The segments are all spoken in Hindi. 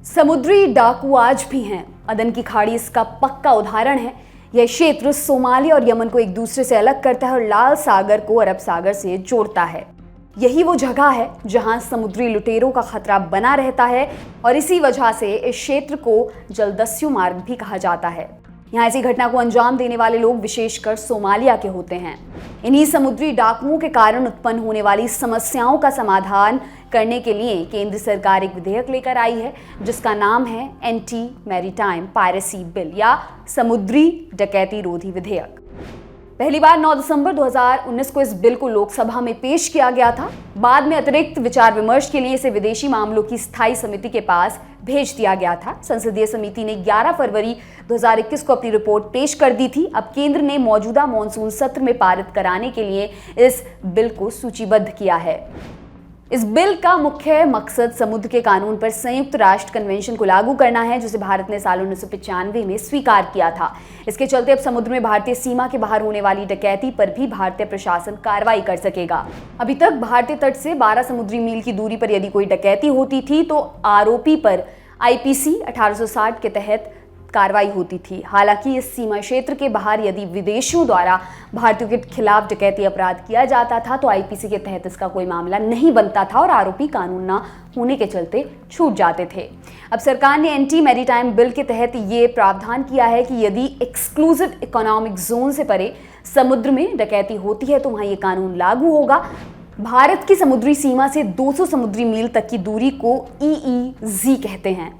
समुद्री डाकू आज भी हैं। अदन की खाड़ी इसका पक्का उदाहरण है। यह क्षेत्र सोमालिया और यमन को एक दूसरे से अलग करता है और लाल सागर को अरब सागर से जोड़ता है। यही वो जगह है जहां समुद्री लुटेरों का खतरा बना रहता है और इसी वजह से इस क्षेत्र को जलदस्यु मार्ग भी कहा जाता है। यहाँ ऐसी घटना को अंजाम देने वाले लोग विशेषकर सोमालिया के होते हैं। इन्हीं समुद्री डाकुओं के कारण उत्पन्न होने वाली समस्याओं का समाधान करने के लिए केंद्र सरकार एक विधेयक लेकर आई है जिसका नाम है एंटी मैरीटाइम पायरेसी बिल या समुद्री डकैती रोधी विधेयक। पहली बार 9 दिसंबर 2019 को इस बिल को लोकसभा में पेश किया गया था। बाद में अतिरिक्त विचार विमर्श के लिए इसे विदेशी मामलों की स्थायी समिति के पास भेज दिया गया था। संसदीय समिति ने 11 फरवरी 2021 को अपनी रिपोर्ट पेश कर दी थी। अब केंद्र ने मौजूदा मॉनसून सत्र में पारित कराने के लिए इस बिल को सूचीबद्ध किया है। इस बिल का मुख्य मकसद समुद्र के कानून पर संयुक्त राष्ट्र कन्वेंशन को लागू करना है जिसे भारत ने साल 1995 में स्वीकार किया था। इसके चलते अब समुद्र में भारतीय सीमा के बाहर होने वाली डकैती पर भी भारतीय प्रशासन कार्रवाई कर सकेगा। अभी तक भारतीय तट से 12 समुद्री मील की दूरी पर यदि कोई डकैती होती थी तो आरोपी पर आईपीसी 1860 के तहत कार्रवाई होती थी। हालांकि इस सीमा क्षेत्र के बाहर यदि विदेशियों द्वारा भारतीयों के खिलाफ डकैती अपराध किया जाता था तो आईपीसी के तहत इसका कोई मामला नहीं बनता था और आरोपी कानून न होने के चलते छूट जाते थे। अब सरकार ने एंटी मैरीटाइम बिल के तहत ये प्रावधान किया है कि यदि एक्सक्लूसिव इकोनॉमिक जोन से परे समुद्र में डकैती होती है तो वहाँ ये कानून लागू होगा। भारत की समुद्री सीमा से 200 समुद्री मील तक की दूरी को EEZ कहते हैं।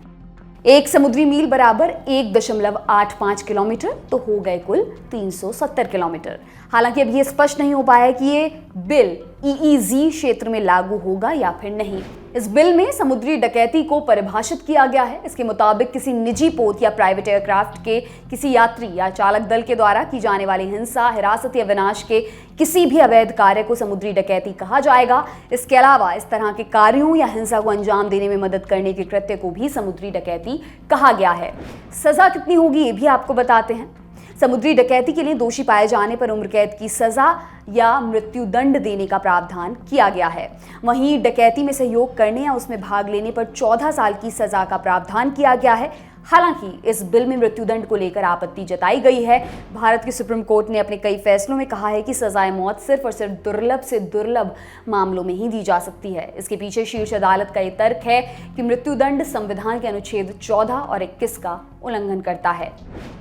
एक समुद्री मील बराबर 1.85 किलोमीटर तो हो गए कुल 370 किलोमीटर। हालांकि अब ये स्पष्ट नहीं हो पाया है कि ये बिल EEZ क्षेत्र में लागू होगा या फिर नहीं। इस बिल में समुद्री डकैती को परिभाषित किया गया है। इसके मुताबिक किसी निजी पोत या प्राइवेट एयरक्राफ्ट के किसी यात्री या चालक दल के द्वारा की जाने वाली हिंसा, हिरासत या विनाश के किसी भी अवैध कार्य को समुद्री डकैती कहा जाएगा। इसके अलावा इस तरह के कार्यों या हिंसा को अंजाम देने में मदद करने के कृत्य को भी समुद्री डकैती कहा गया है। सजा कितनी होगी ये भी आपको बताते हैं। समुद्री डकैती के लिए दोषी पाए जाने पर उम्र कैद की सजा या मृत्यु दंड देने का प्रावधान किया गया है। वहीं डकैती में सहयोग करने या उसमें भाग लेने पर 14 साल की सजा का प्रावधान किया गया है। हालांकि इस बिल में मृत्युदंड को लेकर आपत्ति जताई गई है। भारत की सुप्रीम कोर्ट ने अपने कई फैसलों में कहा है कि सजाए मौत सिर्फ और सिर्फ दुर्लभ से दुर्लभ मामलों में ही दी जा सकती है। इसके पीछे शीर्ष अदालत का ये तर्क है कि मृत्युदंड संविधान के अनुच्छेद 14 और 21 का उल्लंघन करता है।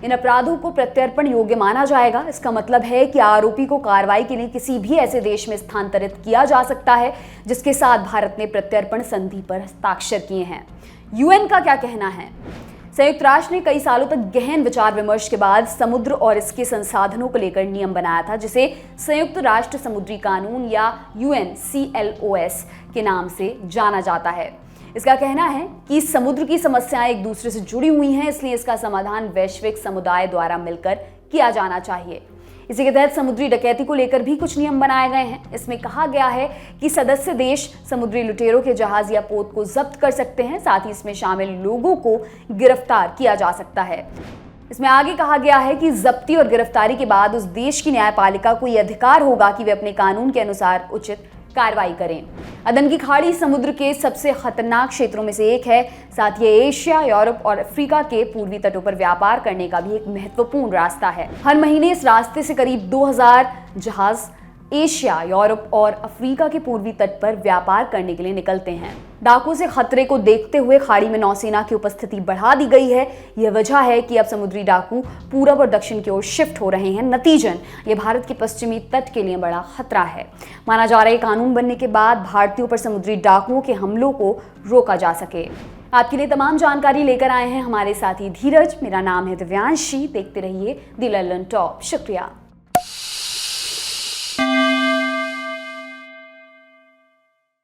इन अपराधों को प्रत्यर्पण योग्य माना जाएगा। इसका मतलब है कि आरोपी को कार्रवाई के लिए किसी भी ऐसे देश में स्थानांतरित किया जा सकता है जिसके साथ भारत ने प्रत्यर्पण संधि पर हस्ताक्षर किए हैं। यूएन का क्या कहना है? संयुक्त राष्ट्र ने कई सालों तक गहन विचार विमर्श के बाद समुद्र और इसके संसाधनों को लेकर नियम बनाया था जिसे संयुक्त राष्ट्र समुद्री कानून या UNCLOS के नाम से जाना जाता है। इसका कहना है कि समुद्र की समस्याएं एक दूसरे से जुड़ी हुई हैं, इसलिए इसका समाधान वैश्विक समुदाय द्वारा मिलकर किया जाना चाहिए। इसी के तहत समुद्री डकैती को लेकर भी कुछ नियम बनाए गए हैं। इसमें कहा गया है कि सदस्य देश समुद्री लुटेरों के जहाज या पोत को जब्त कर सकते हैं। साथ ही इसमें शामिल लोगों को गिरफ्तार किया जा सकता है। इसमें आगे कहा गया है कि जब्ती और गिरफ्तारी के बाद उस देश की न्यायपालिका को यह अधिकार होगा कि वे अपने कानून के अनुसार उचित कार्रवाई करें। अदन की खाड़ी समुद्र के सबसे खतरनाक क्षेत्रों में से एक है। साथ ही एशिया, यूरोप और अफ्रीका के पूर्वी तटों पर व्यापार करने का भी एक महत्वपूर्ण रास्ता है। हर महीने इस रास्ते से करीब 2000 जहाज एशिया, यूरोप और अफ्रीका के पूर्वी तट पर व्यापार करने के लिए निकलते हैं। डाकू से खतरे को देखते हुए खाड़ी में नौसेना की उपस्थिति बढ़ा दी गई है। यह वजह है कि अब समुद्री डाकू पूरब और दक्षिण की ओर शिफ्ट हो रहे हैं। नतीजन ये भारत के पश्चिमी तट के लिए बड़ा खतरा है। माना जा रहा है कानून बनने के बाद भारतीयों पर समुद्री डाकुओं के हमलों को रोका जा सके। आपके लिए तमाम जानकारी लेकर आए हैं हमारे साथी धीरज। मेरा नाम है दिव्यांशी। देखते रहिए द लल्लन टॉप। शुक्रिया।